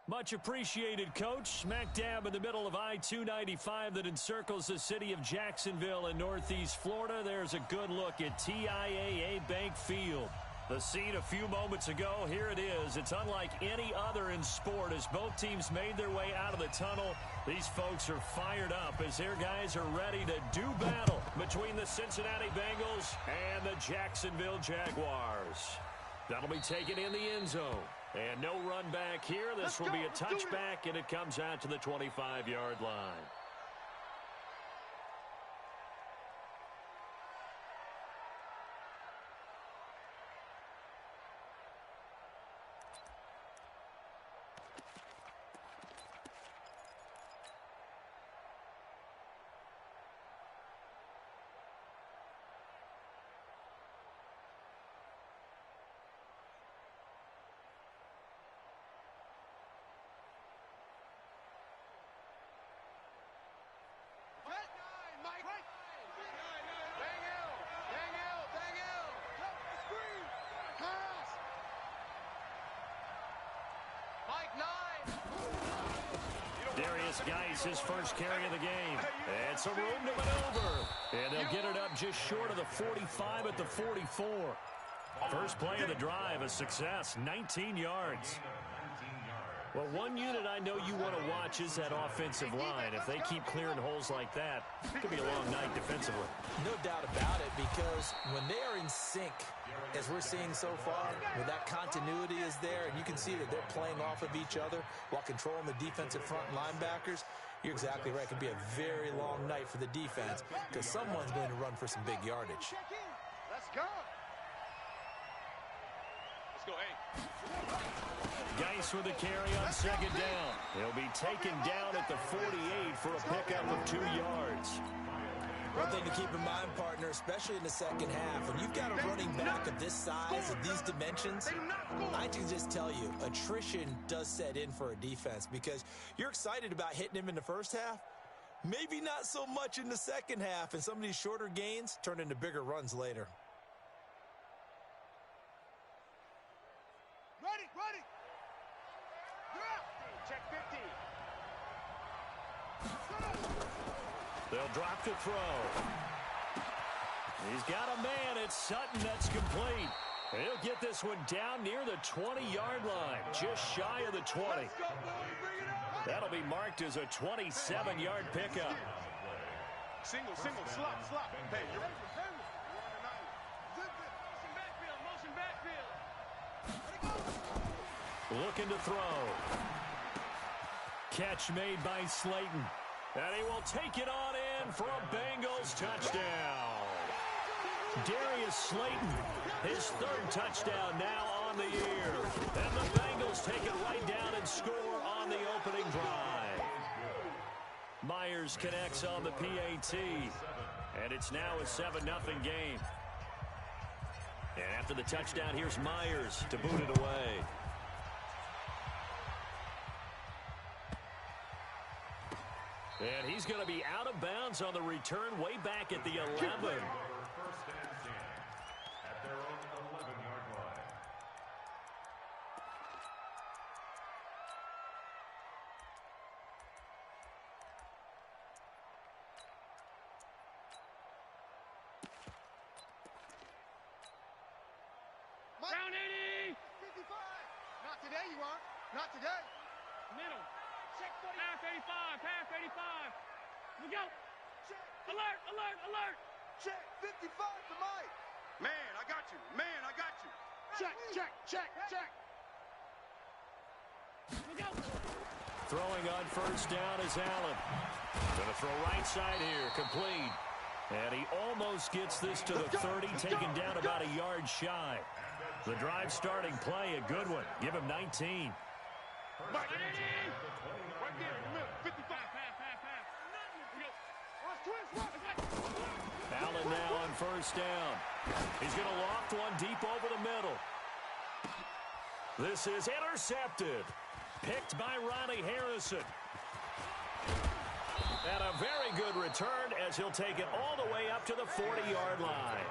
Much appreciated, Coach. Smack dab in the middle of I-295 that encircles the city of Jacksonville in Northeast Florida. There's a good look at TIAA Bank Field. The scene a few moments ago, here it is. It's unlike any other in sport as both teams made their way out of the tunnel. These folks are fired up as their guys are ready to do battle between the Cincinnati Bengals and the Jacksonville Jaguars. That'll be taken in the end zone. And no run back here. This will be a touchback, and it comes out to the 25-yard line. His first carry of the game. And some room to maneuver. And they'll get it up just short of the 45 at the 44. First play of the drive, a success, 19 yards. Well, one unit I know you want to watch is that offensive line. If they keep clearing holes like that, it could be a long night defensively. No doubt about it, because when they are in sync, as we're seeing so far, when that continuity is there, and you can see that they're playing off of each other while controlling the defensive front linebackers, you're exactly right. It could be a very long night for the defense because someone's going to run for some big yardage. Let's go. Let's go, Geis with a carry on second down. He'll be taken down at the 48 for a pickup of 2 yards. One thing to keep in mind, partner, especially in the second half, when you've got a running back of this size and these dimensions, I can just tell you, attrition does set in for a defense because you're excited about hitting him in the first half, maybe not so much in the second half, and some of these shorter gains turn into bigger runs later. Ready. Check 50. They'll drop to throw. He's got a man. It's Sutton. That's complete. He'll get this one down near the 20-yard line, just shy of the 20. That'll be marked as a 27-yard pickup. Single, slop. Hey, you're motion backfield. Looking to throw. Catch made by Slayton. And he will take it on in for a Bengals touchdown. Darius Slayton, his third touchdown now on the year. And the Bengals take it right down and score on the opening drive. Myers connects on the PAT. And it's now a 7-0 game. And after the touchdown, here's Myers to boot it away. And he's going to be out of bounds on the return way back at the 11. First and 10 at their own 11-yard line. Round 80. 55. Not today, you aren't. Not today. Middle. Check 40. Half 85. We go. Check. Alert. Check 55 for Mike. Man, I got you. Check. We go. Throwing on first down is Allen. Going to throw right side here, complete. And he almost gets this to the 30, taken down about a yard shy. The drive starting play, a good one. Give him 19. Mike, right there in the middle. 55. Allen now on first down. He's going to loft one deep over the middle. This is intercepted. Picked by Ronnie Harrison. And a very good return as he'll take it all the way up to the 40-yard line.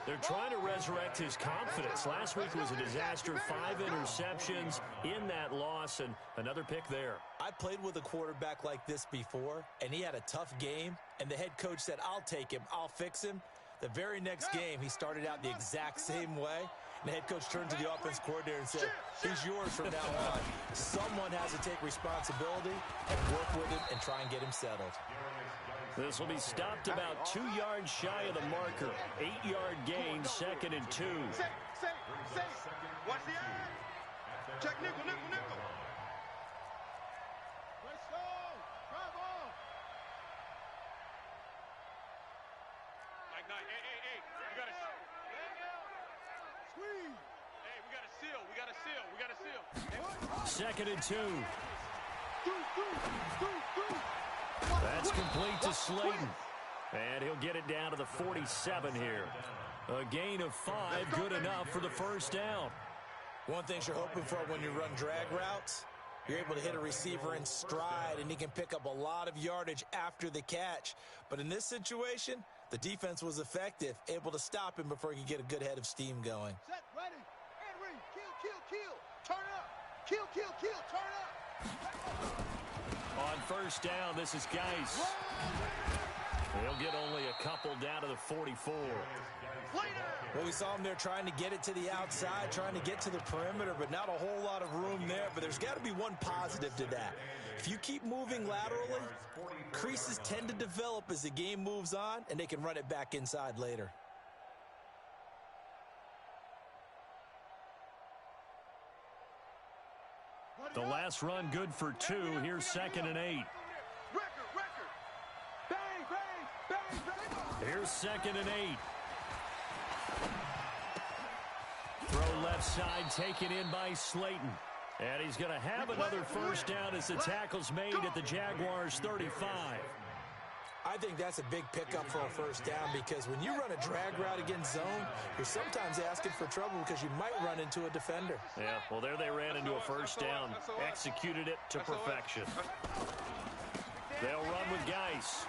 They're trying to resurrect his confidence. Last week was a disaster. 5 interceptions in that loss, and another pick there. I played with a quarterback like this before, and he had a tough game, and the head coach said, I'll take him, I'll fix him. The very next game, he started out the exact same way, and the head coach turned to the offense coordinator and said, he's yours from now on. Someone has to take responsibility and work with him and try and get him settled. This will be stopped about 2 yards shy of the marker. 8-yard gain, 2nd and 2. Safe. Watch the eye. Check nickel. Let's go. Bravo. Mike Knight, hey. We got to squeeze. Hey, we got to seal. 2nd and 2. That's complete to Slayton. And he'll get it down to the 47 here. A gain of 5, good enough for the first down. One thing you're hoping for when you run drag routes, you're able to hit a receiver in stride, and he can pick up a lot of yardage after the catch. But in this situation, the defense was effective, able to stop him before he could get a good head of steam going. Set, ready, and ring. Kill. Turn up. Kill. Turn up. On first down, this is Geis. He'll get only a couple down to the 44. Well, we saw him there trying to get it to the outside, trying to get to the perimeter, but not a whole lot of room there. But there's got to be one positive to that. If you keep moving laterally, creases tend to develop as the game moves on, and they can run it back inside later. The last run good for 2. Here's 2nd and 8. Record. Bang. Here's 2nd and 8. Throw left side, taken in by Slayton. And he's going to have another first down as the tackle's made at the Jaguars' 35. I think that's a big pickup for a first down, because when you run a drag route against zone, you're sometimes asking for trouble because you might run into a defender. Yeah, well, there they ran into a first down, executed it to perfection. They'll run with Geis.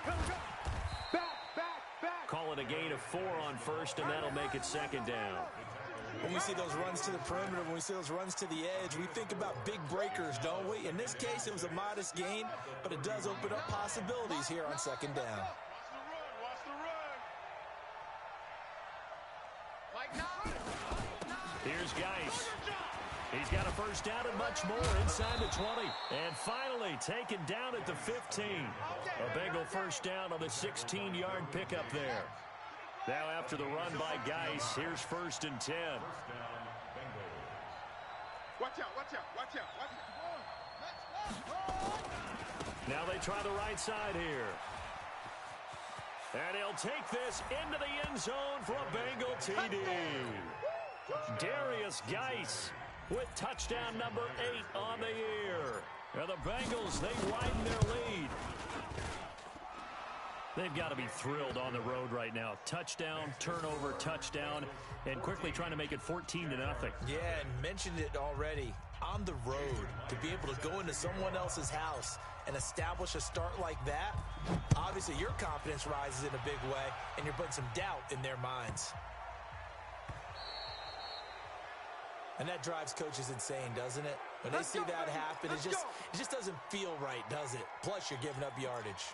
Call it a gain of 4 on first, and that'll make it 2nd down. When we see those runs to the perimeter, when we see those runs to the edge, we think about big breakers, don't we? In this case, it was a modest gain, but it does open up possibilities here on 2nd down. Watch the run. Here's Geis. He's got a first down and much more inside the 20. And finally taken down at the 15. A Bengal first down on the 16-yard pickup there. Now after the run by Geis, here's 1st and 10. Watch out. Now they try the right side here. And he'll take this into the end zone for a Bengal TD. Darius Geis with touchdown number 8 on the year. And the Bengals, they widen their lead. They've got to be thrilled on the road right now. Touchdown, turnover, touchdown, and quickly trying to make it 14-0. Yeah, and mentioned it already. On the road, to be able to go into someone else's house and establish a start like that, obviously your confidence rises in a big way, and you're putting some doubt in their minds. And that drives coaches insane, doesn't it? When they see that happen, it just doesn't feel right, does it? Plus, you're giving up yardage.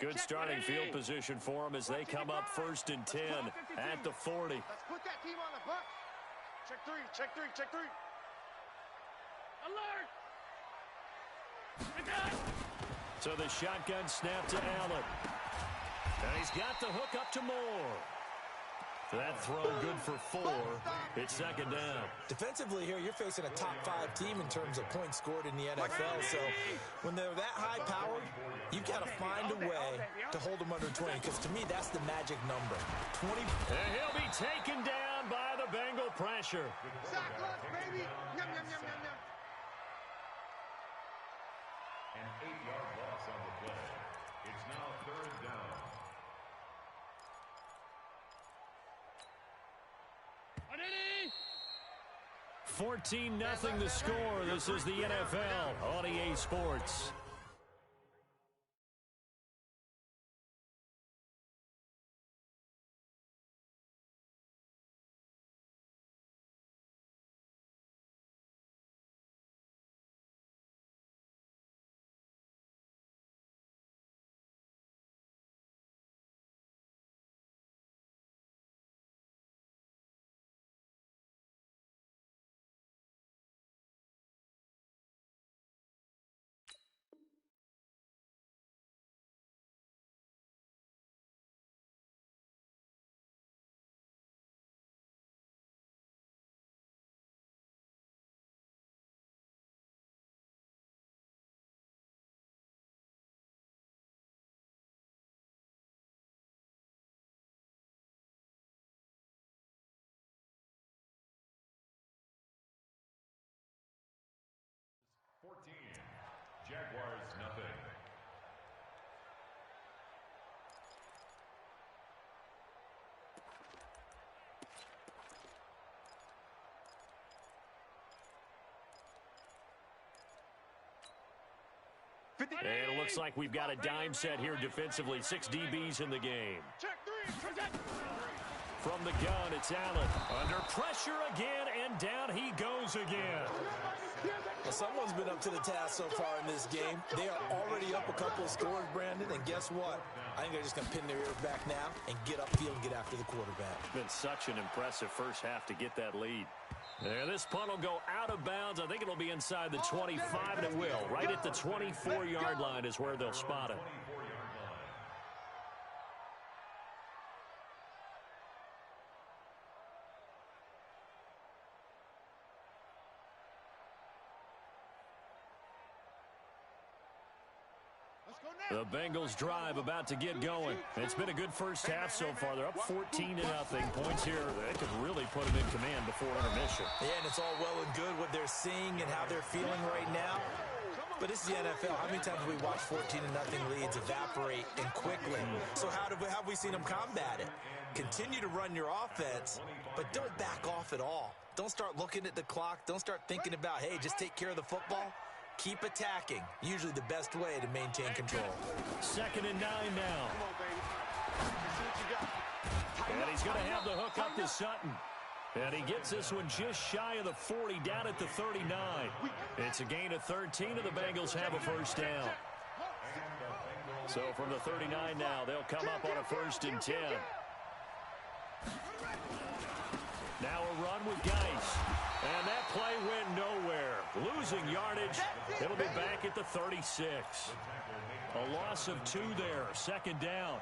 Good starting field position for them as they come up 1st and 10 at the 40. Let's put that team on the bus. Check three. Alert! So the shotgun snap to Allen. And he's got the hook up to Moore. That throw good for 4. It's 2nd down. Defensively here, you're facing a top 5 team in terms of points scored in the NFL. So when they're that high powered, you've got to find a way to hold them under 20. Because to me, that's the magic number. 20. And he'll be taken down by the Bengal pressure. Sack us, baby. Yum. An 8-yard loss on the play. It's now 3rd down. 14-0 the score. This is the NFL on EA Sports. Jaguars, nothing. And it looks like we've got a dime set here defensively. 6 DBs in the game. From the gun, it's Allen. Under pressure again, and down he goes again. Well, someone's been up to the task so far in this game. They are already up a couple of scores, Brandon, and guess what? I think they're just going to pin their ears back now and get upfield and get after the quarterback. It's been such an impressive first half to get that lead. There, this punt will go out of bounds. I think it'll be inside the 25, and it will. Right at the 24-yard line is where they'll spot it. The Bengals drive about to get going. It's been a good first half so far. They're up 14-0. Points here. They could really put them in command before intermission. Yeah, and it's all well and good what they're seeing and how they're feeling right now. But this is the NFL. How many times have we watched 14-0 leads evaporate and quickly? So how have we seen them combat it? Continue to run your offense, but don't back off at all. Don't start looking at the clock. Don't start thinking about, hey, just take care of the football. Keep attacking. Usually the best way to maintain control. 2nd and 9 now. And he's going to have the hook up to Sutton. And he gets this one just shy of the 40, down at the 39. It's a gain of 13, and the Bengals have a first down. So from the 39 now, they'll come up on a 1st and 10. Now a run with Geis. And that play went nowhere. Losing yardage. It'll be back at the 36. A loss of 2 there. 2nd down.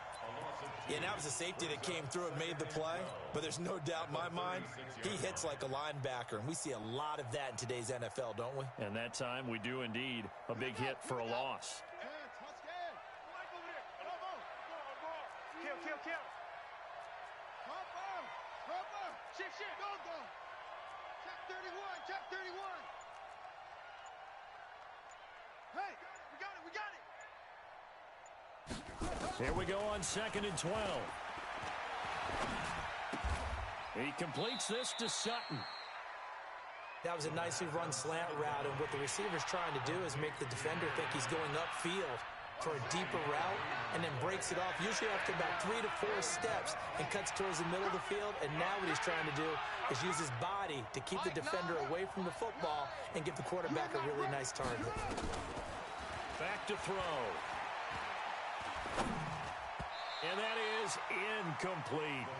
Yeah, and that was a safety that came through and made the play. But there's no doubt in my mind, he hits like a linebacker. And we see a lot of that in today's NFL, don't we? And that time we do indeed. A big hit for a loss. Check 31. Hey, we got it. Here we go on 2nd and 12. He completes this to Sutton. That was a nicely run slant route, and what the receiver's trying to do is make the defender think he's going upfield for a deeper route, and then breaks it off, usually after about 3 to 4 steps, and cuts towards the middle of the field. And now what he's trying to do is use his body to keep the defender away from the football and give the quarterback a really nice target. Back to throw. And that is incomplete.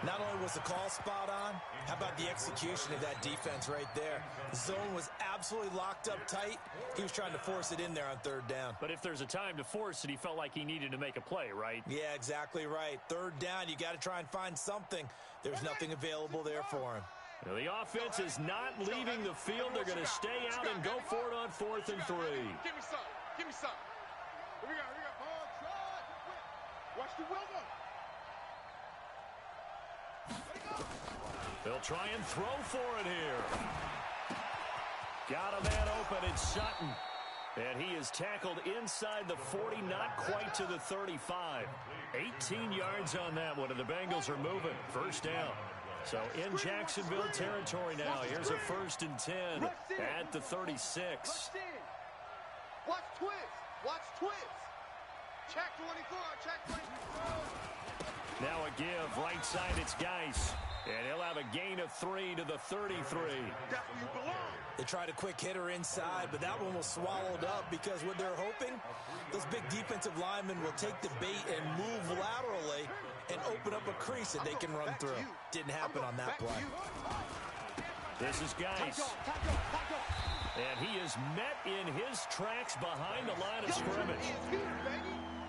Not only was the call spot on, how about the execution of that defense right there? The zone was absolutely locked up tight. He was trying to force it in there on 3rd down. But if there's a time to force it, he felt like he needed to make a play, right? Yeah, exactly right. 3rd down, you got to try and find something. There's nothing available there for him. Now, the offense is not leaving the field. They're going to stay out and go for it on 4th and 3. Give me some. Give me some. Here we go. Watch the wheel go. They'll try and throw for it here. Got a man open, it's Sutton. And he is tackled inside the 40, not quite to the 35. 18 yards on that one, and the Bengals are moving. 1st down. So in Jacksonville territory now. Here's a 1st and 10 at the 36. Watch twist. Watch twist. Check 24. Check 24. Now a give. Right side, it's Geis. And he'll have a gain of 3 to the 33. That's where you belong. They tried a quick hitter inside, but that one was swallowed up because what they're hoping, those big defensive linemen will take the bait and move laterally and open up a crease that they can run through. Didn't happen on that play. This is Geis. And he is met in his tracks behind the line of scrimmage.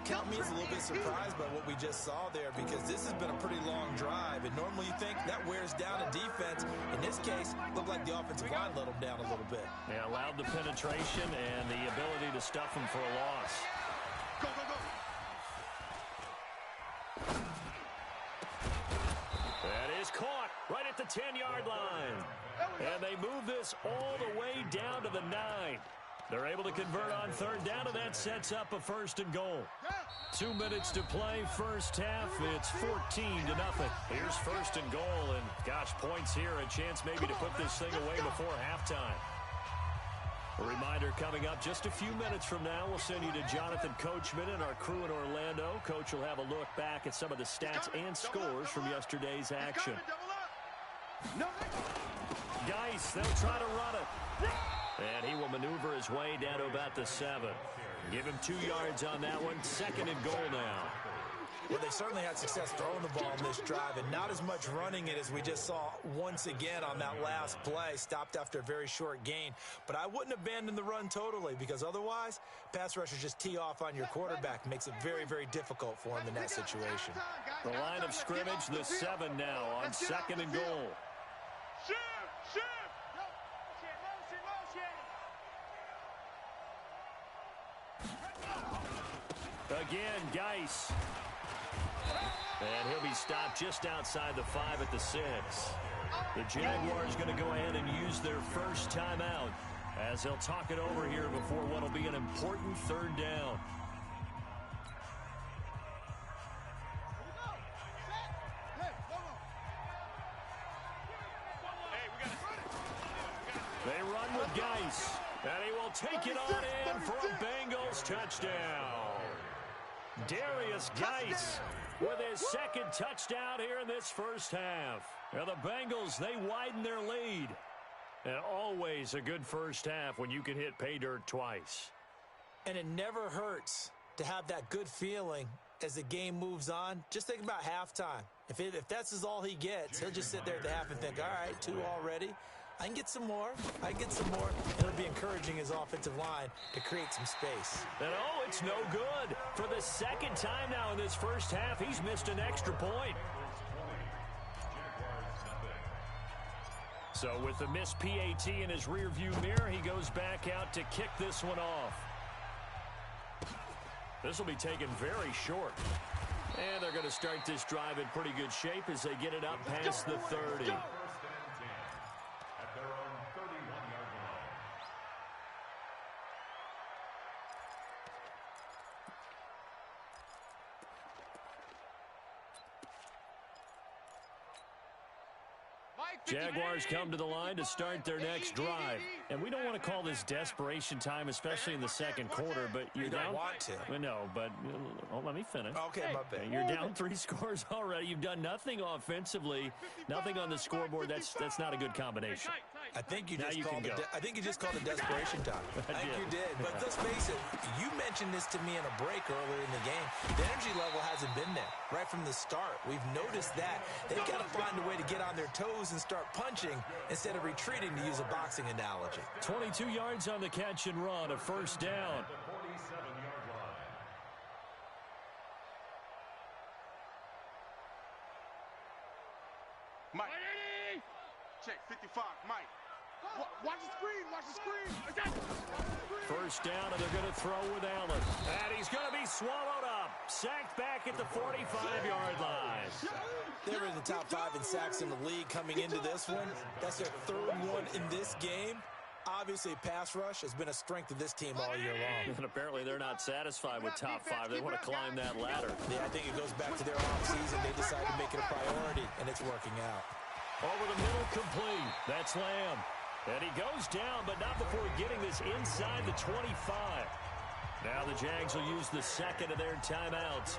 Count me as a little bit surprised by what we just saw there because this has been a pretty long drive, and normally you think that wears down a defense. In this case, it looked like the offensive line let them down a little bit. They allowed the penetration and the ability to stuff them for a loss. Go, go, go. That is caught right at the 10-yard line. And they move this all the way down to the 9. They're able to convert on 3rd down, and that sets up a 1st and goal. 2 minutes to play, first half. It's 14-0. Here's 1st and goal, and gosh, points here. A chance maybe to put this thing away before halftime. A reminder coming up just a few minutes from now. We'll send you to Jonathan Coachman and our crew in Orlando. Coach will have a look back at some of the stats and scores from yesterday's action. Geis, they'll try to run it. And he will maneuver his way down to about the 7. Give him 2 yards on that one. 2nd and goal now. Well, they certainly had success throwing the ball in this drive and not as much running it as we just saw once again on that last play. Stopped after a very short gain. But I wouldn't abandon the run totally because otherwise, pass rushers just tee off on your quarterback. Makes it very, very difficult for him in that situation. The line of scrimmage, the 7 now on 2nd and goal. Again, Geis. And he'll be stopped just outside the 5 at the 6. The Jaguars going to go ahead and use their first timeout as they'll talk it over here before what will be an important 3rd down. They run with Geis, and he will take it on in for a Bengals touchdown. Darius Geis with his 2nd touchdown here in this first half. Now the Bengals, they widen their lead. And always a good first half when you can hit pay dirt twice. And it never hurts to have that good feeling as the game moves on. Just think about halftime. If that's all he gets, he'll just sit there at the half and think, all right, 2 already. I can get some more. I can get some more. It'll be encouraging his offensive line to create some space. And oh, it's no good. For the 2nd time now in this first half, he's missed an extra point. So with the missed PAT in his rearview mirror, he goes back out to kick this one off. This will be taken very short. And they're going to start this drive in pretty good shape as they get it up past the 30. Jaguars come to the line to start their next drive. And we don't want to call this desperation time, especially in the 2nd quarter, but you're down. Want to. No, but let me finish. Okay, my bad. You're down 3 scores already. You've done nothing offensively, nothing on the scoreboard. That's not a good combination. I think you just called it desperation time. I think you did. But let's face it, you mentioned this to me in a break earlier in the game. The energy level hasn't been there right from the start. We've noticed that. They've got to find a way to get on their toes and start punching instead of retreating, to use a boxing analogy. 22 yards on the catch and run, a 1st down. Mike. Check 55, Mike. Watch the screen, watch the screen. 1st down, and they're going to throw with Allen. And he's going to be swallowed up. Sacked back at the 45-yard line. They were in the top 5 in sacks in the league coming into this one. That's their 3rd one in this game. Obviously, pass rush has been a strength of this team all year long. And apparently they're not satisfied with top 5. They want to climb that ladder. Yeah, I think it goes back to their offseason. They decided to make it a priority, and it's working out. Over the middle, complete. That's Lamb. And he goes down, but not before getting this inside the 25. Now the Jags will use the second of their timeouts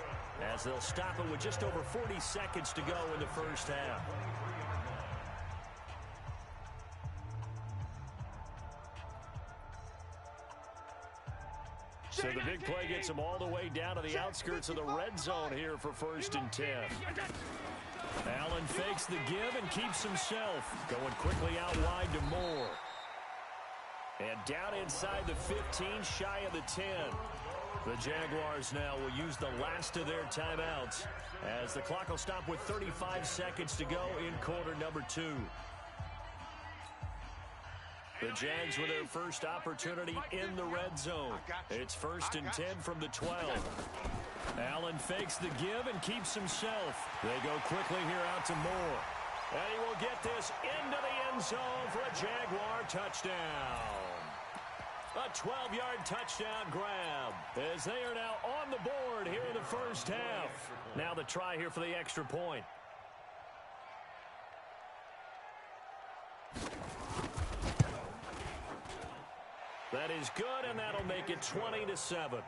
as they'll stop it with just over 40 seconds to go in the first half. So the big play gets him all the way down to the outskirts of the red zone here for 1st and 10. Allen fakes the give and keeps himself. Going quickly out wide to Moore. And down inside the 15, shy of the 10. The Jaguars now will use the last of their timeouts as the clock will stop with 35 seconds to go in quarter number 2. The Jags with their first opportunity in the red zone. It's 1st and 10 from the 12. Allen fakes the give and keeps himself. They go quickly here out to Moore. And he will get this into the end zone for a Jaguar touchdown. A 12-yard touchdown grab as they are now on the board here in the first half. Now the try here for the extra point. That is good, and that'll make it 20-7. Makes the score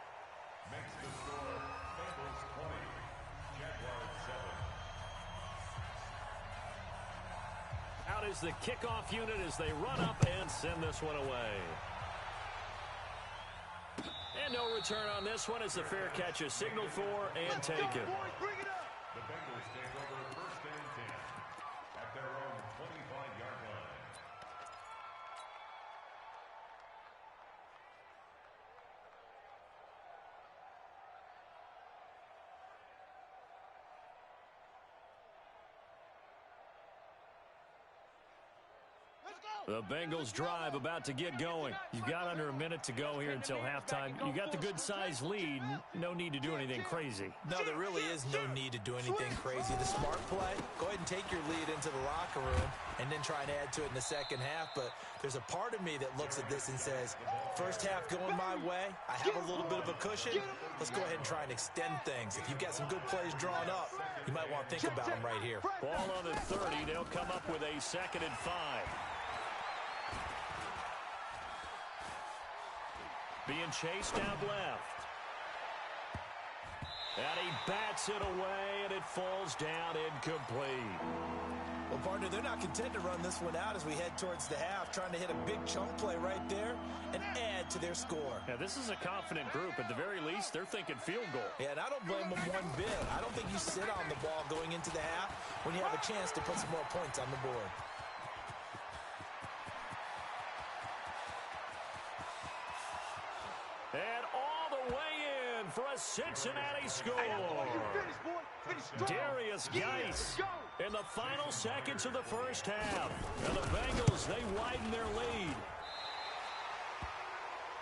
Bengals 20, Jaguars 7. Out is the kickoff unit as they run up and send this one away. And no return on this one as the fair catch is signaled for and taken. The Bengals take over 1st and 10 at their own 25-yard line. The Bengals drive about to get going. You've got under a minute to go here until halftime. You got the good-sized lead. No need to do anything crazy. No, there really is no need to do anything crazy. The smart play, go ahead and take your lead into the locker room and then try and add to it in the second half. But there's a part of me that looks at this and says, first half going my way, I have a little bit of a cushion. Let's go ahead and try and extend things. If you've got some good plays drawn up, you might want to think about them right here. Ball on the 30. They'll come up with a 2nd and 5. Being chased out left. And he bats it away, and it falls down incomplete. Well, partner, they're not content to run this one out as we head towards the half, trying to hit a big chunk play right there and add to their score. Now, this is a confident group. At the very least, they're thinking field goal. Yeah, and I don't blame them one bit. I don't think you sit on the ball going into the half when you have a chance to put some more points on the board. And all the way in for a Cincinnati score. Darius Geis in the final seconds of the first half. And the Bengals, they widen their lead.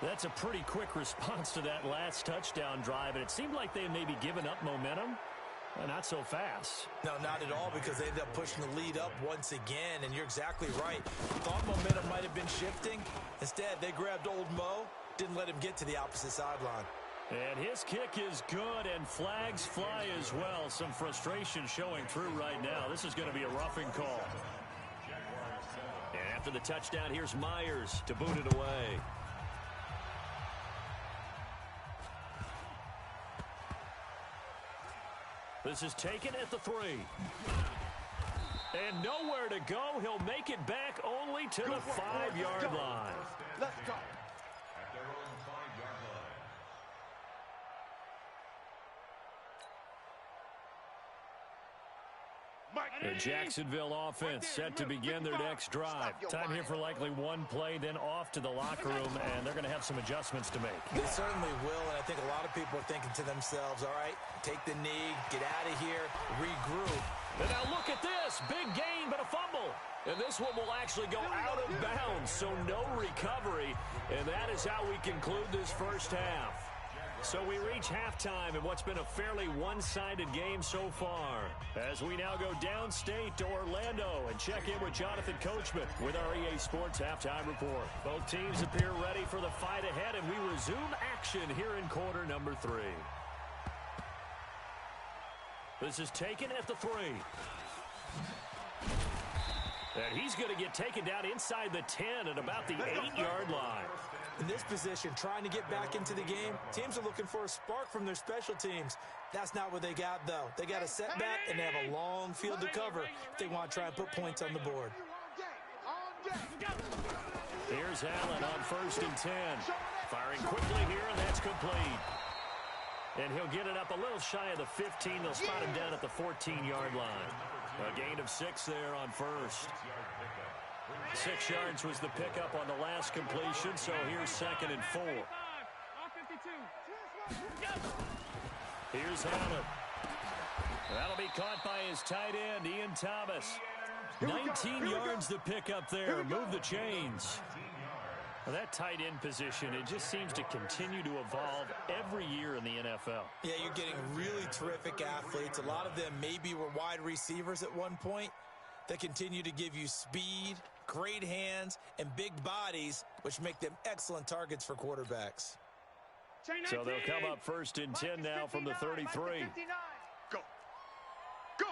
That's a pretty quick response to that last touchdown drive, and it seemed like they may be giving up momentum. Well, not so fast. No, not at all, because they ended up pushing the lead up once again, and you're exactly right. Thought momentum might have been shifting. Instead, they grabbed old Mo. Didn't let him get to the opposite sideline. And his kick is good, and flags fly as well. Some frustration showing through right now. This is going to be a roughing call. And after the touchdown, here's Myers to boot it away. This is taken at the 3. And nowhere to go. He'll make it back only to the 5-yard line. Let's go. At their own 5-yard line. The Jacksonville offense set to begin their next drive. Time here for likely one play, then off to the locker room, and they're going to have some adjustments to make. They certainly will, and I think a lot of people are thinking to themselves, all right, take the knee, get out of here, regroup. And now look at this. Big gain, but a fumble. And this one will actually go out of bounds, so no recovery. And that is how we conclude this first half. So we reach halftime in what's been a fairly one-sided game so far. As we now go downstate to Orlando and check in with Jonathan Coachman with our EA Sports Halftime Report. Both teams appear ready for the fight ahead, and we resume action here in quarter number 3. This is taken at the 3. he's going to get taken down inside the 10 at about the 8-yard line. In this position, trying to get back into the game, teams are looking for a spark from their special teams. That's not what they got, though. They got a setback, and they have a long field to cover if they want to try and put points on the board. Here's Allen on 1st and 10. Firing quickly here, and that's complete. And he'll get it up a little shy of the 15. They'll spot him down at the 14-yard line. A gain of 6 there on 1st. 6 yards was the pickup on the last completion, so here's 2nd and 4. Here's Allen. That'll be caught by his tight end, Ian Thomas. 19 yards to pick up there. Move the chains. Well, that tight end position, it just seems to continue to evolve every year in the NFL. Yeah, you're getting really terrific athletes. A lot of them maybe were wide receivers at one point that continue to give you speed, great hands, and big bodies, which make them excellent targets for quarterbacks. So they'll come up 1st and 10 now from the 33. Go. Go.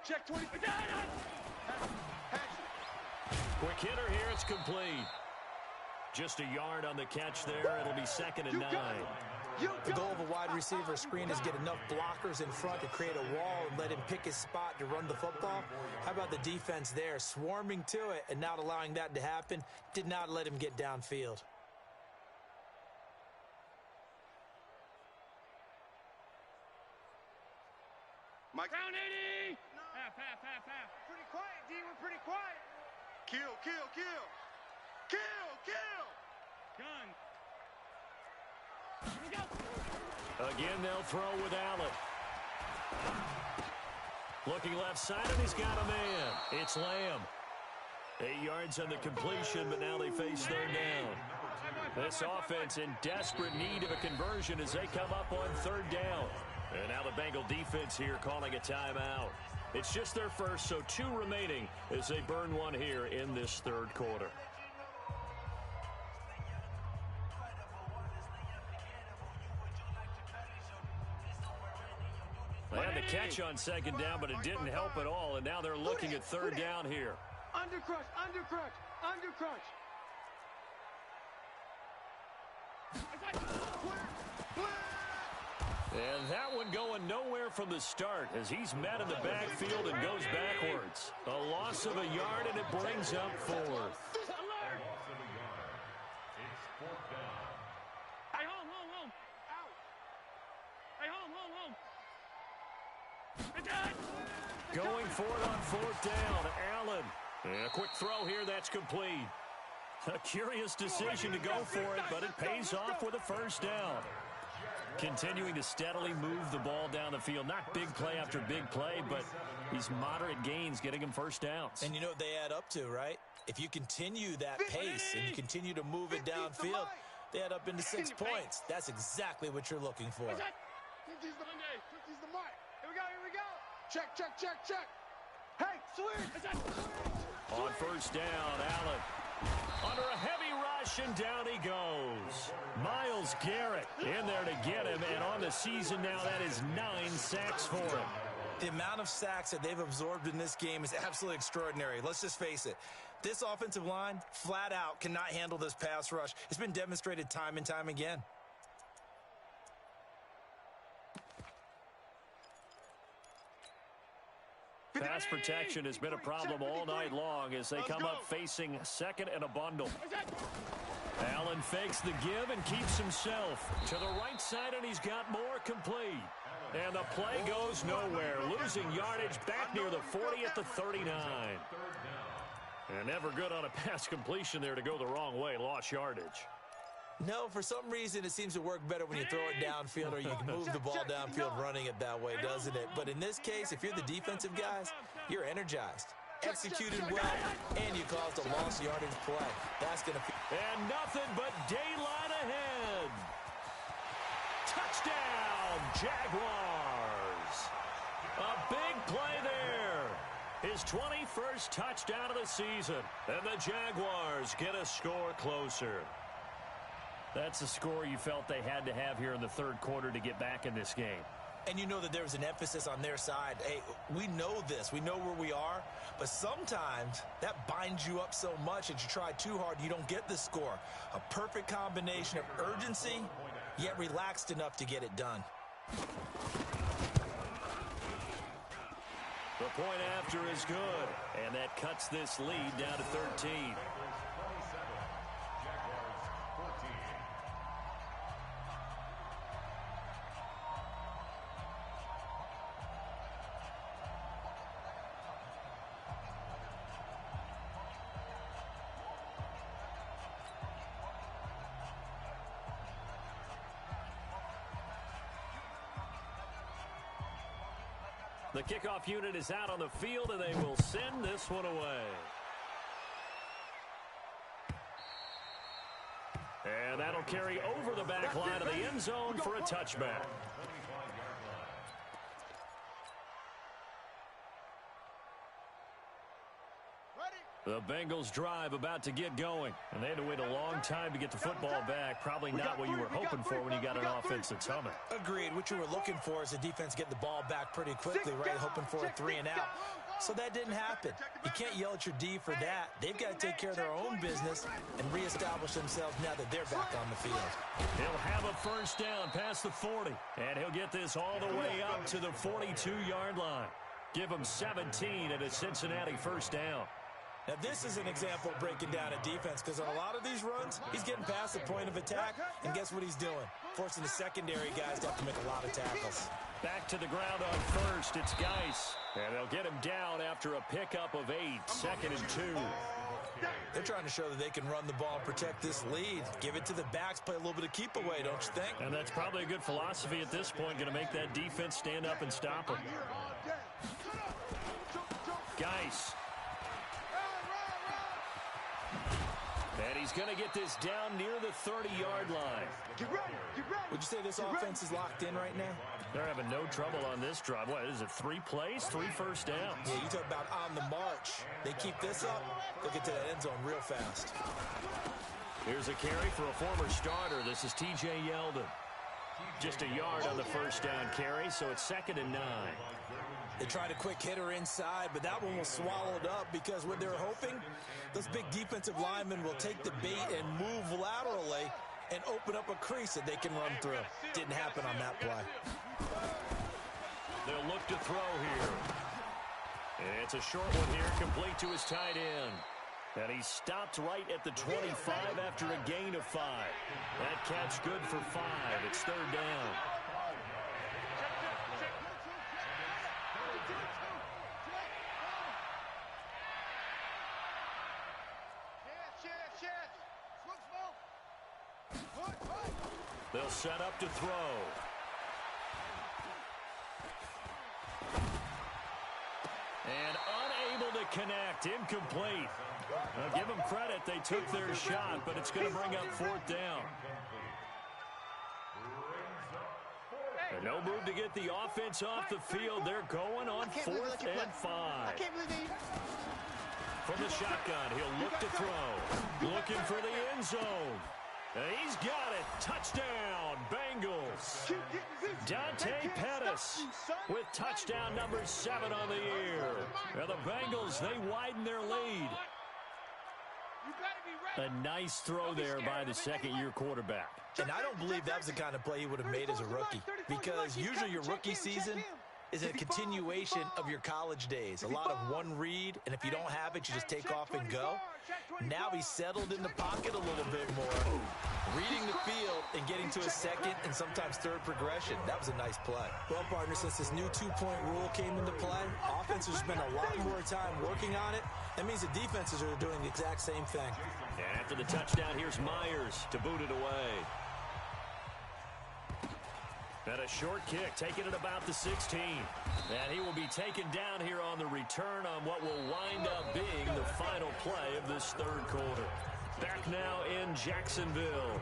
Check 20. Quick hitter here. It's complete. Just a yard on the catch there. It'll be 2nd and 9. The goal of a wide receiver screen is get enough blockers in front to create a wall and let him pick his spot to run the football. How about the defense there? Swarming to it and not allowing that to happen. Did not let him get downfield. Mike. Round 80. Half. Pretty quiet, D. We're pretty quiet. Kill. Gun. Here we go. Again, they'll throw with Allen. Looking left side, and he's got a man. It's Lamb. 8 yards on the completion, but now they face 3rd down. This offense in desperate need of a conversion as they come up on 3rd down. And now the Bengal defense here calling a timeout. It's just their first, so 2 remaining as they burn one here in this 3rd quarter. And the catch on 2nd down, but it didn't help at all, and now they're looking at 3rd down here. Undercrush. And that one going nowhere from the start as he's met in the backfield and goes backwards. A loss of a yard, and it brings up 4th. Hey, home. Out. Hey, home. Going for it on 4th down. Allen. And a quick throw here. That's complete. A curious decision to go for it, but it pays off with a 1st down. Continuing to steadily move the ball down the field. Not big play after big play, but these moderate gains getting him 1st downs. And you know what they add up to, right? If you continue that pace and you continue to move it downfield, they add up into 6 points. That's exactly what you're looking for. 50's the mark. Here we go. Check. Hey, swing. On 1st down, Allen. Under a heavy rush, and down he goes. Myles Garrett in there to get him, and on the season now, that is 9 sacks for him. The amount of sacks that they've absorbed in this game is absolutely extraordinary. Let's just face it. This offensive line, flat out, cannot handle this pass rush. It's been demonstrated time and time again. Pass protection has been a problem all night long as they come up facing 2nd and a bundle. Allen fakes the give and keeps himself to the right side, and he's got more complete. And the play goes nowhere, losing yardage back near the 40 at the 39. And never good on a pass completion there to go the wrong way, lost yardage. No, for some reason, it seems to work better when you throw it downfield or you can move the ball downfield running it that way, doesn't it? But in this case, if you're the defensive guys, you're energized, executed well, and you caused a lost yardage play. That's going to be... And nothing but daylight ahead. Touchdown, Jaguars. A big play there. His 21st touchdown of the season. And the Jaguars get a score closer. That's the score you felt they had to have here in the 3rd quarter to get back in this game. And you know that there's an emphasis on their side. Hey, we know this. We know where we are. But sometimes that binds you up so much that you try too hard, you don't get the score. A perfect combination of urgency, yet relaxed enough to get it done. The point after is good, and that cuts this lead down to 13. The kickoff unit is out on the field, and they will send this one away. And that'll carry over the back line of the end zone for a touchback. The Bengals drive about to get going. And they had to wait a long time to get the football back. Probably not what you were hoping for when you got an offense that's humming. Agreed. What you were looking for is the defense get the ball back pretty quickly, right? Hoping for a 3 and out. So that didn't happen. You can't yell at your D for that. They've got to take care of their own business and reestablish themselves now that they're back on the field. He'll have a first down past the 40. And he'll get this all the way up to the 42-yard line. Give him 17 at a Cincinnati first down. Now, this is an example of breaking down a defense because on a lot of these runs, he's getting past the point of attack, and guess what he's doing? Forcing the secondary guys to have to make a lot of tackles. Back to the ground on first, it's Geis. And they'll get him down after a pickup of 8, 2nd and 2. They're trying to show that they can run the ball and protect this lead. Give it to the backs, play a little bit of keep away, don't you think? And that's probably a good philosophy at this point, going to make that defense stand up and stop him. Geis. And he's going to get this down near the 30-yard line. Would you say this offense is locked in right now? They're having no trouble on this drive. What is it, 3 plays, 3 first downs? Yeah, you talk about on the march. They keep this up, they'll get to that end zone real fast. Here's a carry for a former starter. This is T.J. Yeldon. Just a yard on the first down carry, so it's 2nd and 9. They tried a quick hitter inside, but that one was swallowed up because what they're hoping, those big defensive linemen will take the bait and move laterally and open up a crease that they can run through. Didn't happen on that play. They'll look to throw here. And it's a short one here, complete to his tight end. And he stopped right at the 25 after a gain of 5. That catch good for 5. It's 3rd down. They'll set up to throw. And unable to connect. Incomplete. Now give them credit. They took their shot, but it's going to bring up 4th down. And no move to get the offense off the field. They're going on 4th and 5. From the shotgun, he'll look to throw. Looking for the end zone. And he's got it. Touchdown, Bengals. Dante Pettis with touchdown number 7 on the year. And the Bengals, they widen their lead. A nice throw there by the second-year quarterback. And I don't believe that was the kind of play he would have made as a rookie, because usually your rookie season is a continuation of your college days. A lot of one read, and if you don't have it, you just take off and go. Now he's settled in the pocket a little bit more, reading the field and getting to a second and sometimes third progression. That was a nice play. Well, partner, since this new two-point rule came into play, offenses spend a lot more time working on it. That means the defenses are doing the exact same thing. And after the touchdown, here's Myers to boot it away. And a short kick, taking it about the 16. And he will be taken down here on the return on what will wind up being the final play of this 3rd quarter. Back now in Jacksonville.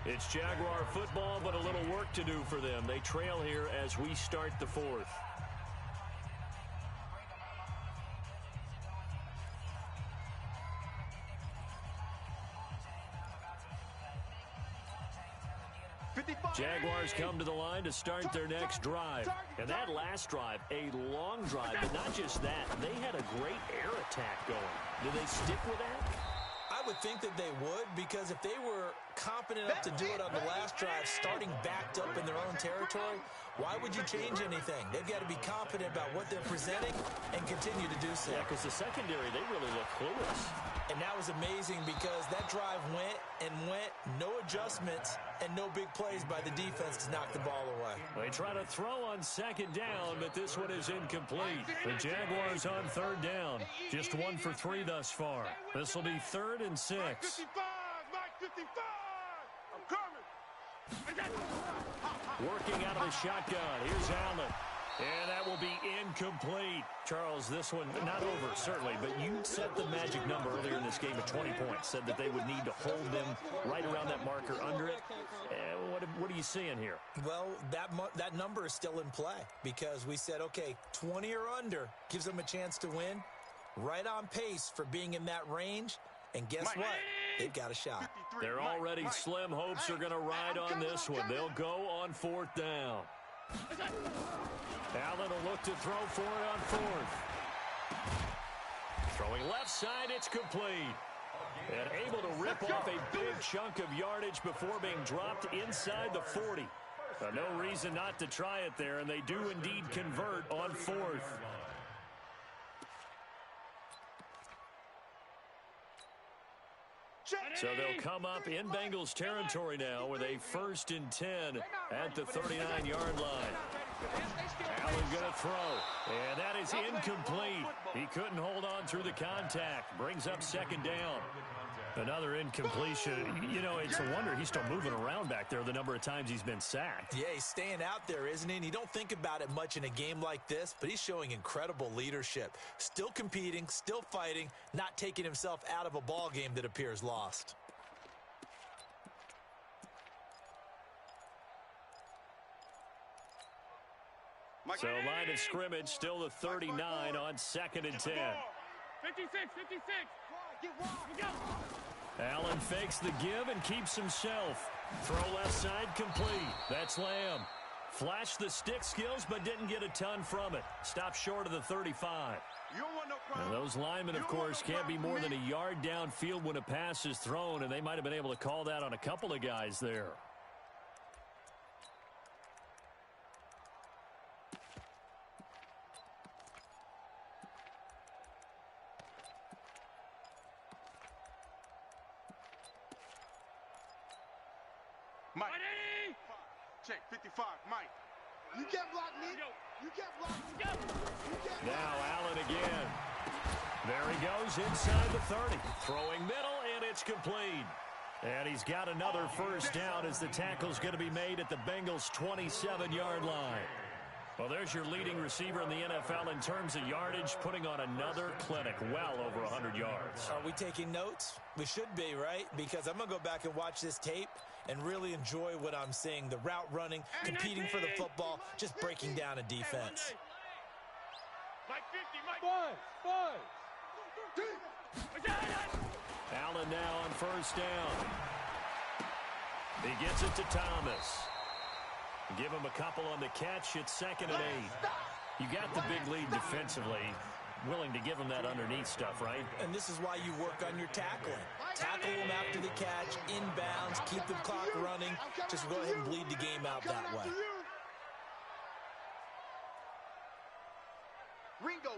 It's Jaguar football, but a little work to do for them. They trail here as we start the 4th. Jaguars come to the line to start their next drive. And that last drive, a long drive, but not just that. They had a great air attack going. Do they stick with that? I would think that they would, because if they were competent enough to do it on the last drive, starting backed up in their own territory, why would you change anything? They've got to be confident about what they're presenting and continue to do so. Yeah, because the secondary, they really look clueless. And that was amazing because that drive went and went, no adjustments and no big plays by the defense to knock the ball away. They try to throw on second down, but this one is incomplete. The Jaguars on third down. Just 1 for 3 thus far. This will be 3rd and 6. Mike 55, Mike 55. I'm coming. Working out of the shotgun. Here's Allen. And that will be incomplete. Charles, this one, not over, certainly, but you set the magic number earlier in this game at 20 points. Said that they would need to hold them right around that marker under it. What are you seeing here? Well, that number is still in play because we said, okay, 20 or under gives them a chance to win. Right on pace for being in that range. And guess what? They've got a shot. They're already slim hopes are going to ride on this one. They'll go on 4th down. Allen will look to throw for it on 4th. Throwing left side, it's complete. And able to rip off a big chunk of yardage before being dropped inside the 40. No reason not to try it there, and they do indeed convert on 4th. So they'll come up in Bengals territory now with a 1st and 10 at the 39-yard line. Allen going to throw, and that is incomplete. He couldn't hold on through the contact. Brings up 2nd down. Another incompletion. You know, it's a wonder he's still moving around back there the number of times he's been sacked. Yeah, he's staying out there, isn't he? And you don't think about it much in a game like this, but he's showing incredible leadership. Still competing, still fighting, not taking himself out of a ball game that appears lost. So line of scrimmage, still the 39 on 2nd and 10. 56, 56. Allen fakes the give and keeps himself. Throw left side complete. That's Lamb. Flashed the stick skills, but didn't get a ton from it. Stopped short of the 35. Now those linemen, of course, can't be more than a yard downfield when a pass is thrown, and they might have been able to call that on a couple of guys there. Mike. Check 55, Mike. You can't block me. You can't block me. Now Allen again. There he goes inside the 30. Throwing middle, and it's complete. And he's got another 1st down as the tackle's going to be made at the Bengals' 27-yard line. Well, there's your leading receiver in the NFL in terms of yardage, putting on another clinic, well over 100 yards. Are we taking notes? We should be, right? Because I'm going to go back and watch this tape and really enjoy what I'm seeing. The route running, competing for the football, just breaking down a defense. Mike 50, Mike. Five. Allen now on 1st down. He gets it to Thomas. Give him a couple on the catch. It's 2nd and 8. You got the big lead defensively. Willing to give him that underneath stuff, right? And this is why you work on your tackling. Tackle him after the catch, inbounds, keep the clock running. Just go ahead and bleed the game out that way. Ringo.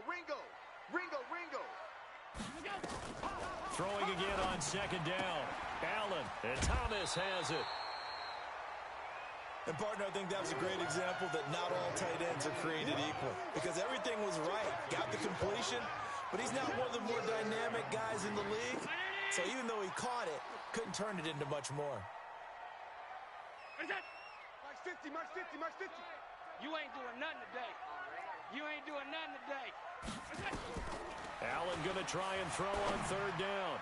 Throwing again on 2nd down. Allen, and Thomas has it. And, partner, I think that was a great example that not all tight ends are created equal. Because everything was right. Got the completion, but he's not one of the more dynamic guys in the league. So even though he caught it, couldn't turn it into much more. Mike 50. You ain't doing nothing today. Allen going to try and throw on 3rd down.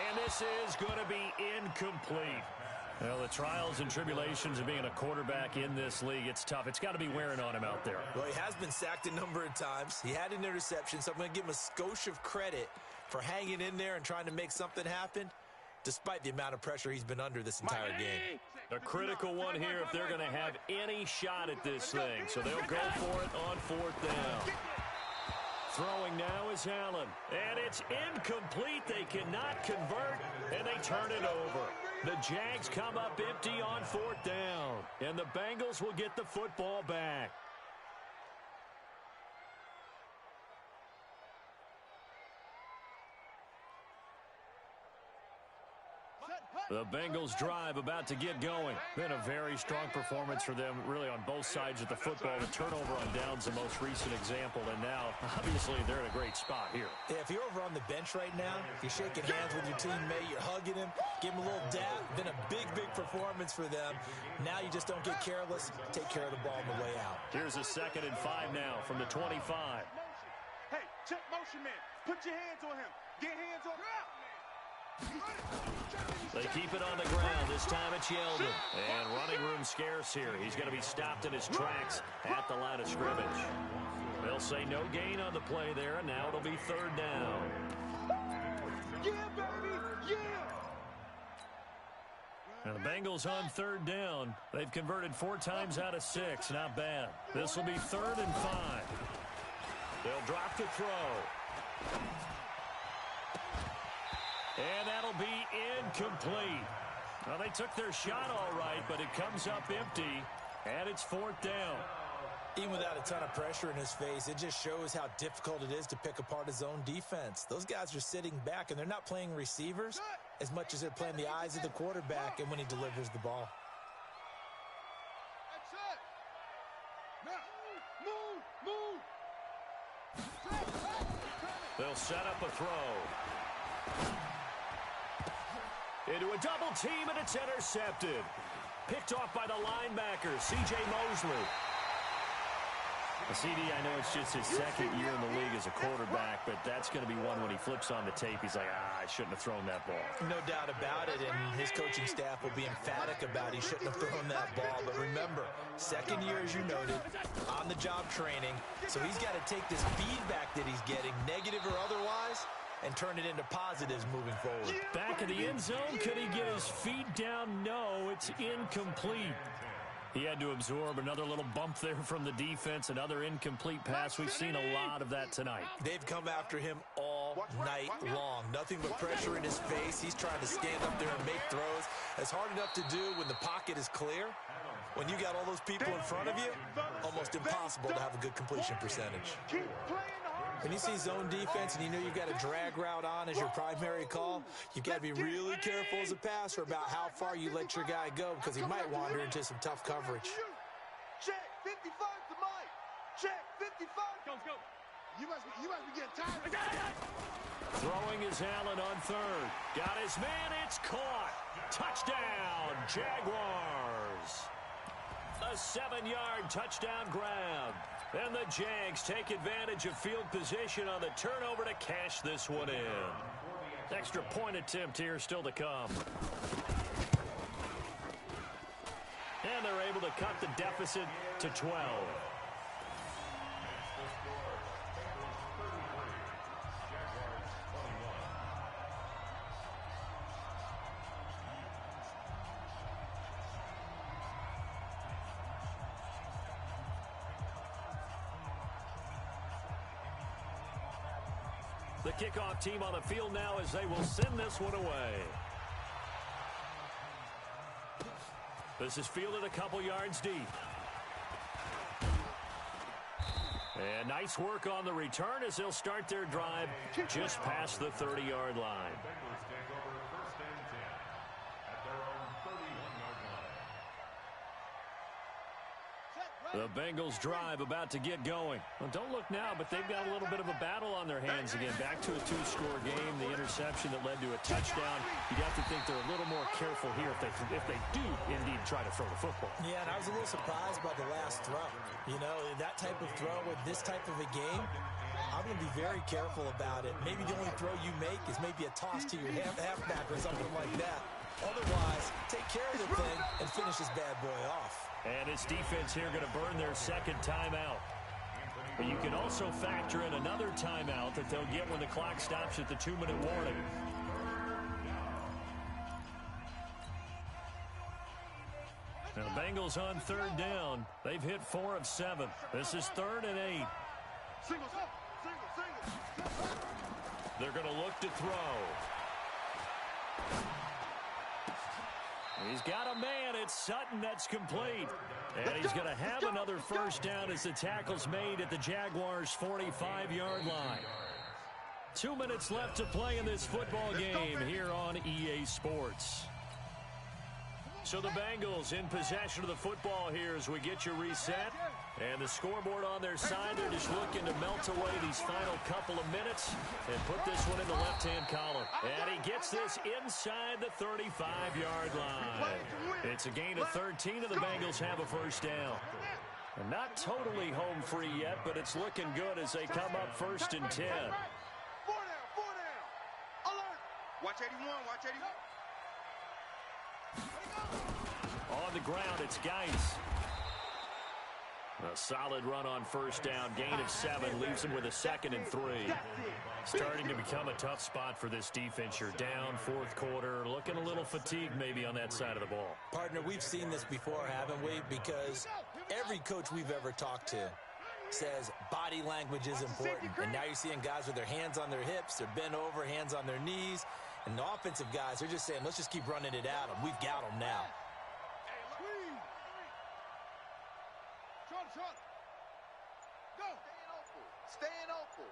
And this is going to be incomplete. Well, the trials and tribulations of being a quarterback in this league, it's tough. It's got to be wearing on him out there. Well, he has been sacked a number of times. He had an interception, so I'm going to give him a skosh of credit for hanging in there and trying to make something happen. despite the amount of pressure he's been under this entire game. A critical one here if they're going to have any shot at this thing. So they'll go for it on 4th down. Throwing now is Allen. And it's incomplete. They cannot convert, and they turn it over. The Jags come up empty on 4th down. And the Bengals will get the football back. The Bengals drive about to get going. Been a very strong performance for them, really, on both sides of the football. The turnover on downs, the most recent example, and now, obviously, they're in a great spot here. Yeah, if you're over on the bench right now, you're shaking hands with your teammate, you're hugging him, give him a little dap. Been a big, big performance for them. Now you just don't get careless. Take care of the ball on the way out. Here's a 2nd and 5 now from the 25. Hey, check motion, man. Put your hands on him. Get hands on him. They keep it on the ground. This time it's Yeldon. And running room scarce here. He's going to be stopped in his tracks at the line of scrimmage. They'll say no gain on the play there, and now it'll be 3rd down. Yeah, baby, yeah! And the Bengals on 3rd down. They've converted 4 times out of 6. Not bad. This will be 3rd and 5. They'll drop to throw. And that'll be incomplete. Well, they took their shot all right, but it comes up empty, and it's 4th down. Even without a ton of pressure in his face, it just shows how difficult it is to pick apart his own defense. Those guys are sitting back, and they're not playing receivers as much as they're playing the eyes of the quarterback and when he delivers the ball. That's it. Now, move. They'll set up a throw. Into a double team, and it's intercepted. Picked off by the linebacker, C.J. Mosley. CD, I know it's just his 2nd year in the league as a quarterback, but that's going to be one when he flips on the tape. He's like, I shouldn't have thrown that ball. No doubt about it, and his coaching staff will be emphatic about he shouldn't have thrown that ball. But remember, 2nd year, as you noted, on-the-job training. So he's got to take this feedback that he's getting, negative or otherwise, and turn it into positives moving forward. Back of the end zone, could he get his feet down? No, it's incomplete. He had to absorb another little bump there from the defense, another incomplete pass. We've seen a lot of that tonight. They've come after him all night long. Nothing but pressure in his face. He's trying to stand up there and make throws. It's hard enough to do when the pocket is clear. When you got all those people in front of you, almost impossible to have a good completion percentage. When you see zone defense and you know you've got a drag route on as your primary call, you've got to be really careful as a passer about how far you let your guy go because he might wander into some tough coverage. Check 55 to Mike. Check 55. Go. You must be getting tired. Throwing is Allen on 3rd. Got his man. It's caught. Touchdown, Jaguars. A 7-yard touchdown grab. And the Jags take advantage of field position on the turnover to cash this one in. Extra point attempt here still to come. And they're able to cut the deficit to 12. The kickoff team on the field now as they will send this one away. This is fielded a couple yards deep. And nice work on the return as they'll start their drive just past the 30-yard line. The Bengals drive about to get going. Well, don't look now, but they've got a little bit of a battle on their hands again. Back to a 2-score game, the interception that led to a touchdown. You'd have to think they're a little more careful here if they do indeed try to throw the football. Yeah, and I was a little surprised by the last throw. You know, that type of throw with this type of a game, I'm going to be very careful about it. Maybe the only throw you make is maybe a toss to your halfback or something like that. Otherwise, take care of the thing and finish this bad boy off. And his defense here going to burn their 2nd timeout. But you can also factor in another timeout that they'll get when the clock stops at the 2-minute warning. And the Bengals on third down. They've hit 4 of 7. This is 3rd and 8. They're going to look to throw. He's got a man. It's Sutton. That's complete. And he's going to have another first down as the tackle's made at the Jaguars' 45-yard line. 2 minutes left to play in this football game here on EA Sports. So the Bengals in possession of the football here as we get you reset. And the scoreboard on their side, they're just looking to melt away these final couple of minutes and put this one in the left-hand column. And he gets this inside the 35-yard line. It's a gain of 13, and the Bengals have a first down. And not totally home free yet, but it's looking good as they come up 1st and 10. 4 down. Alert. Watch 81. Watch 81. On the ground, it's Geis. A solid run on first down. Gain of 7 leaves him with a 2nd and 3. Starting to become a tough spot for this defense. You're down 4th quarter. Looking a little fatigued maybe on that side of the ball. Partner, we've seen this before, haven't we? Because every coach we've ever talked to says body language is important. And now you're seeing guys with their hands on their hips. They're bent over, hands on their knees. And the offensive guys, they're just saying, let's just keep running it at them. We've got them now. Go. Staying open.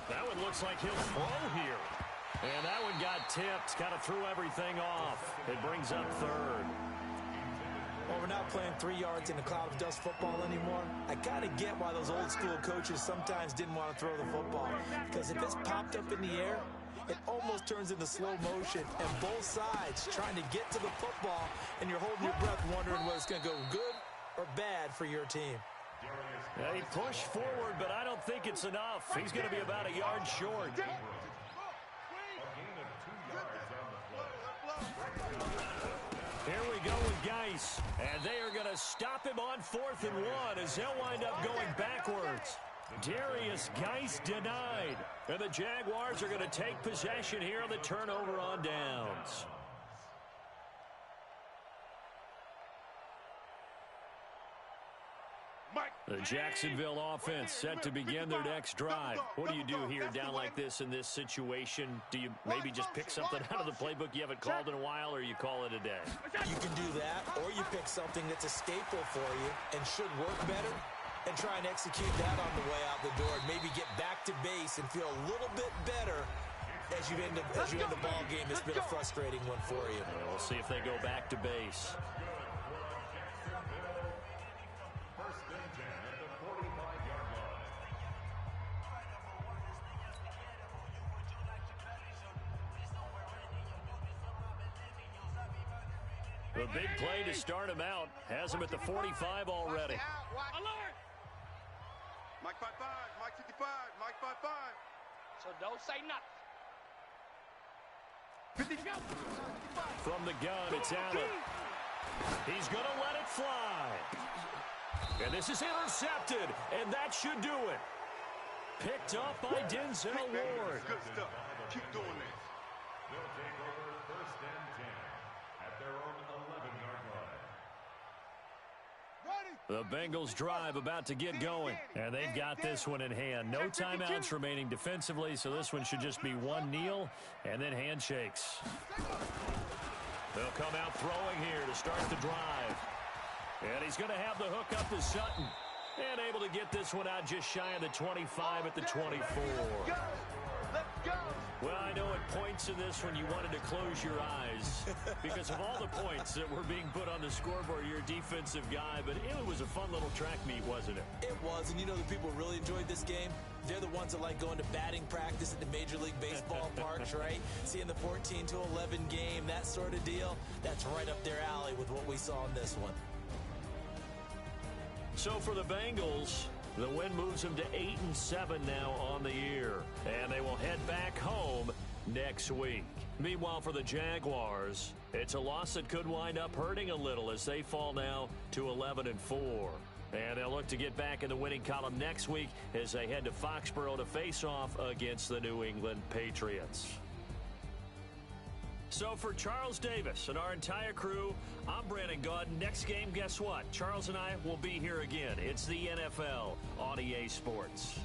That one looks like he'll throw here. And that one got tipped. Kind of threw everything off. It brings up 3rd. Well, we're not playing 3 yards in a cloud of dust football anymore. I kind of get why those old school coaches sometimes didn't want to throw the football. Because if it's popped up in the air, it almost turns into slow motion. And both sides trying to get to the football, and you're holding your breath wondering whether it's going to go good or bad for your team. Yeah, he pushed forward, but I don't think it's enough. He's going to be about a yard short. Here we go with Geis, and they are going to stop him on 4th and 1 as they'll wind up going backwards. Darius Geis denied, and the Jaguars are going to take possession here on the turnover on downs. The Jacksonville offense set to begin their next drive. What do you do here down like this in this situation? Do you maybe just pick something out of the playbook you haven't called in a while, or you call it a day? You can do that, or you pick something that's a staple for you and should work better and try and execute that on the way out the door and maybe get back to base and feel a little bit better as you end the ball game. It's been a frustrating one for you. We'll see if they go back to base. The big play to start him out has him at the 45 already. Alert! Mike 55, Mike 55, Mike 55. So don't say nothing. 50 go. From the gun, it's Allen. He's going to let it fly. And this is intercepted, and that should do it. Picked up by Denzel Ward. Good stuff. Keep doing this. They'll take over 1st and 10 at their own 11-yard line. The Bengals drive about to get going, and they've got this one in hand. No timeouts remaining defensively, so this one should just be one kneel and then handshakes. They'll come out throwing here to start the drive. And he's going to have the hook up to Sutton. And able to get this one out just shy of the 25 at the 24. Well, I know at points in this one you wanted to close your eyes because of all the points that were being put on the scoreboard. You're a defensive guy, but it was a fun little track meet, wasn't it? It was, and you know the people really enjoyed this game? They're the ones that like going to batting practice at the Major League Baseball parks, right? Seeing the 14-11 game, that sort of deal. That's right up their alley with what we saw in this one. So for the Bengals, the win moves them to 8-7 now on the year, and they will head back home next week. Meanwhile, for the Jaguars, it's a loss that could wind up hurting a little as they fall now to 11-4. And they'll look to get back in the winning column next week as they head to Foxborough to face off against the New England Patriots. So for Charles Davis and our entire crew, I'm Brandon Gaudin. Next game, guess what? Charles and I will be here again. It's the NFL on EA Sports.